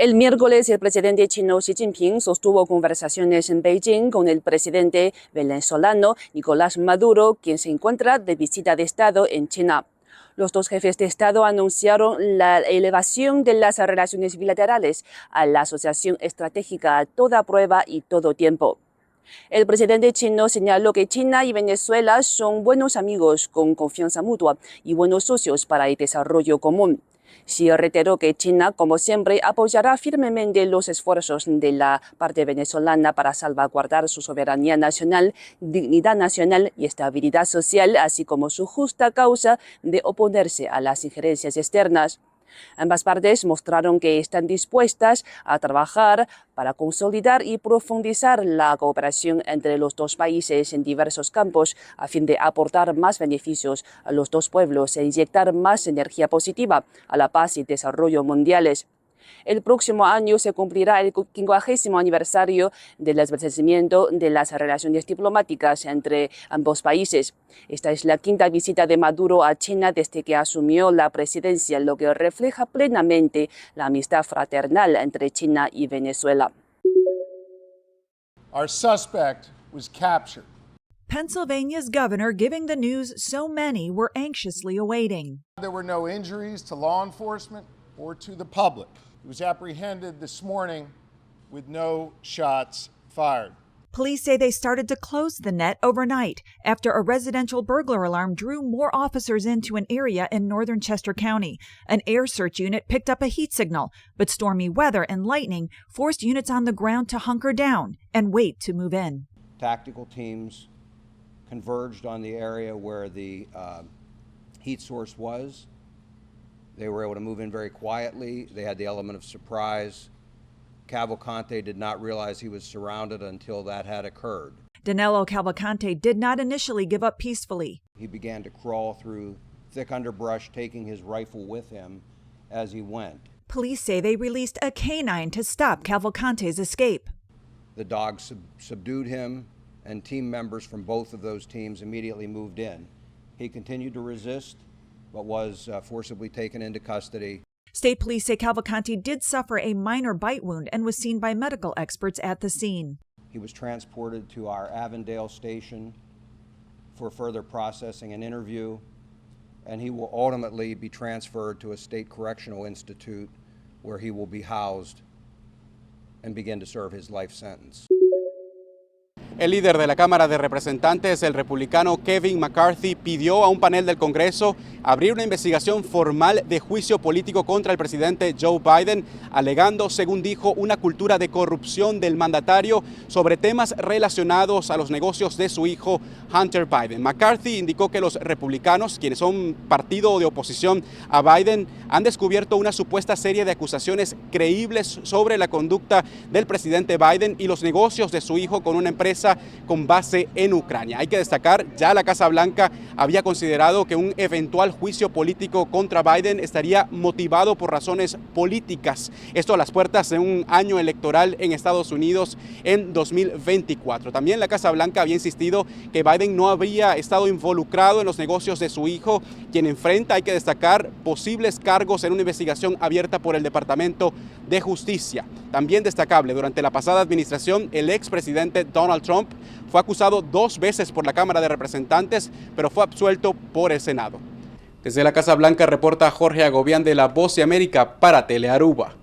El miércoles, el presidente chino Xi Jinping sostuvo conversaciones en Beijing con el presidente venezolano Nicolás Maduro, quien se encuentra de visita de Estado en China. Los dos jefes de Estado anunciaron la elevación de las relaciones bilaterales a la asociación estratégica a toda prueba y todo tiempo. El presidente chino señaló que China y Venezuela son buenos amigos con confianza mutua y buenos socios para el desarrollo común. Xi reiteró que China, como siempre, apoyará firmemente los esfuerzos de la parte venezolana para salvaguardar su soberanía nacional, dignidad nacional y estabilidad social, así como su justa causa de oponerse a las injerencias externas. Ambas partes mostraron que están dispuestas a trabajar para consolidar y profundizar la cooperación entre los dos países en diversos campos a fin de aportar más beneficios a los dos pueblos e inyectar más energía positiva a la paz y desarrollo mundiales. El próximo año se cumplirá el 50º aniversario del establecimiento de las relaciones diplomáticas entre ambos países. Esta es la quinta visita de Maduro a China desde que asumió la presidencia, lo que refleja plenamente la amistad fraternal entre China y Venezuela. Our suspect was captured. Pennsylvania's governor giving the news so many were anxiously awaiting. There were no injuries to law enforcement or to the public. He was apprehended this morning with no shots fired. Police say they started to close the net overnight after a residential burglar alarm drew more officers into an area in northern Chester County. An air search unit picked up a heat signal, but stormy weather and lightning forced units on the ground to hunker down and wait to move in. Tactical teams converged on the area where the heat source was. They were able to move in very quietly. They had the element of surprise. Cavalcante did not realize he was surrounded until that had occurred. Danilo Cavalcante did not initially give up peacefully. He began to crawl through thick underbrush, taking his rifle with him as he went. Police say they released a canine to stop Cavalcante's escape. The dog subdued him, and team members from both of those teams immediately moved in. He continued to resist, but was forcibly taken into custody. State police say Cavalcante did suffer a minor bite wound and was seen by medical experts at the scene. He was transported to our Avondale station for further processing and interview, and he will ultimately be transferred to a state correctional institute where he will be housed and begin to serve his life sentence. El líder de la Cámara de Representantes, el republicano Kevin McCarthy, pidió a un panel del Congreso abrir una investigación formal de juicio político contra el presidente Joe Biden, alegando, según dijo, una cultura de corrupción del mandatario sobre temas relacionados a los negocios de su hijo Hunter Biden. McCarthy indicó que los republicanos, quienes son partido de oposición a Biden, han descubierto una supuesta serie de acusaciones creíbles sobre la conducta del presidente Biden y los negocios de su hijo con una empresa con base en Ucrania. Hay que destacar, ya la Casa Blanca había considerado que un eventual juicio político contra Biden estaría motivado por razones políticas. Esto a las puertas de un año electoral en Estados Unidos en 2024. También la Casa Blanca había insistido que Biden no había estado involucrado en los negocios de su hijo, quien enfrenta, hay que destacar, posibles cargos en una investigación abierta por el Departamento de Justicia. También destacable, durante la pasada administración, el expresidente Donald Trump fue acusado 2 veces por la Cámara de Representantes, pero fue absuelto por el Senado. Desde la Casa Blanca reporta Jorge Agobián de La Voz de América para Telearuba.